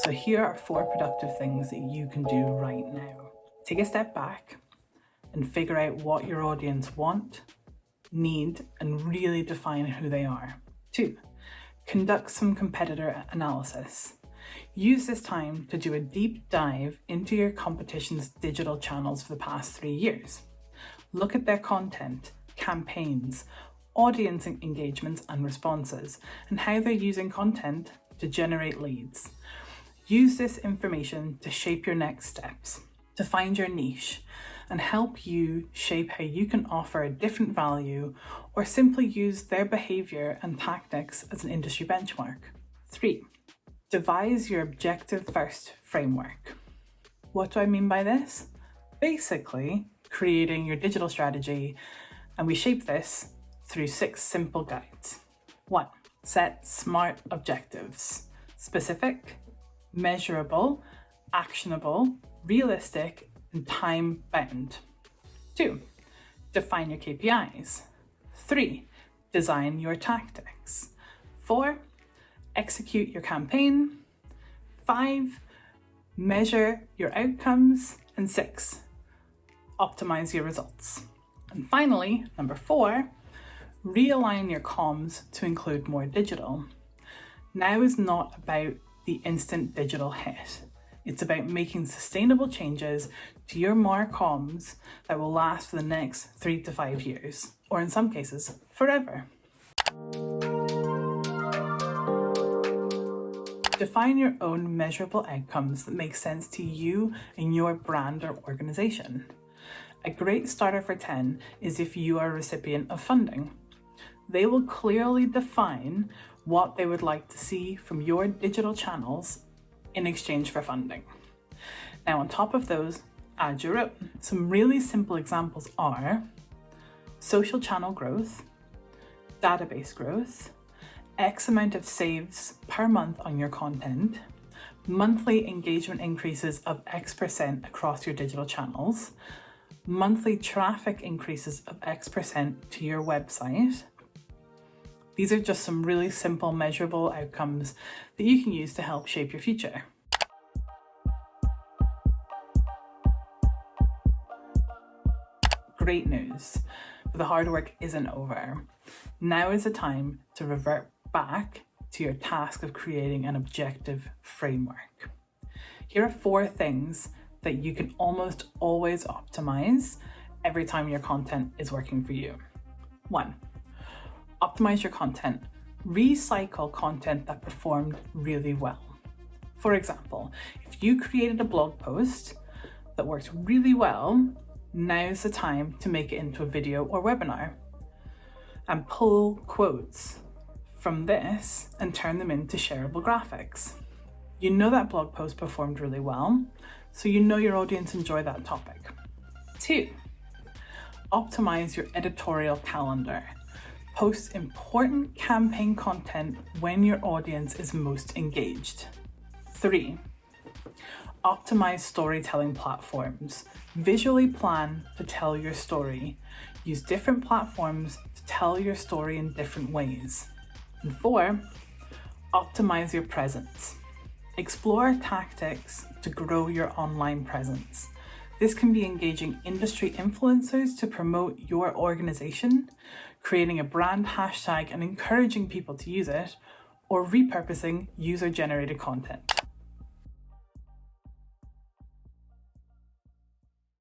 So here are 4 productive things that you can do right now. Take a step back and figure out what your audience want, need, and really define who they are. 2, conduct some competitor analysis. Use this time to do a deep dive into your competition's digital channels for the past 3 years. Look at their content, campaigns, audience engagements and responses, and how they're using content to generate leads. Use this information to shape your next steps, to find your niche, and help you shape how you can offer a different value or simply use their behavior and tactics as an industry benchmark. 3, devise your objective-first framework. What do I mean by this? Basically, creating your digital strategy, and we shape this through 6 simple guides. 1, set smart objectives. Specific, measurable, actionable, realistic, and time-bound. 2, define your KPIs. 3, design your tactics. 4, execute your campaign. 5, measure your outcomes. And 6, optimize your results. And finally, number 4, realign your comms to include more digital. Now is not about the instant digital hit. It's about making sustainable changes to your comms that will last for the next 3 to 5 years, or in some cases, forever. Define your own measurable outcomes that make sense to you and your brand or organization. A great starter for 10 is if you are a recipient of funding. They will clearly define what they would like to see from your digital channels in exchange for funding. Now, on top of those, add your own. Some really simple examples are social channel growth, database growth, X amount of saves per month on your content, monthly engagement increases of X% across your digital channels, monthly traffic increases of X% to your website. These are just some really simple measurable outcomes that you can use to help shape your future. Great news, but the hard work isn't over. Now is the time to revert back to your task of creating an objective framework. Here are 4 things that you can almost always optimize every time your content is working for you. 1, optimize your content. Recycle content that performed really well. For example, if you created a blog post that worked really well, now's the time to make it into a video or webinar and pull quotes from this and turn them into shareable graphics. You know that blog post performed really well, so you know your audience enjoy that topic. 2, optimize your editorial calendar. Post important campaign content when your audience is most engaged. 3, optimize storytelling platforms. Visually plan to tell your story. Use different platforms to tell your story in different ways. And 4, optimize your presence. Explore tactics to grow your online presence. This can be engaging industry influencers to promote your organization, creating a brand hashtag and encouraging people to use it, or repurposing user-generated content.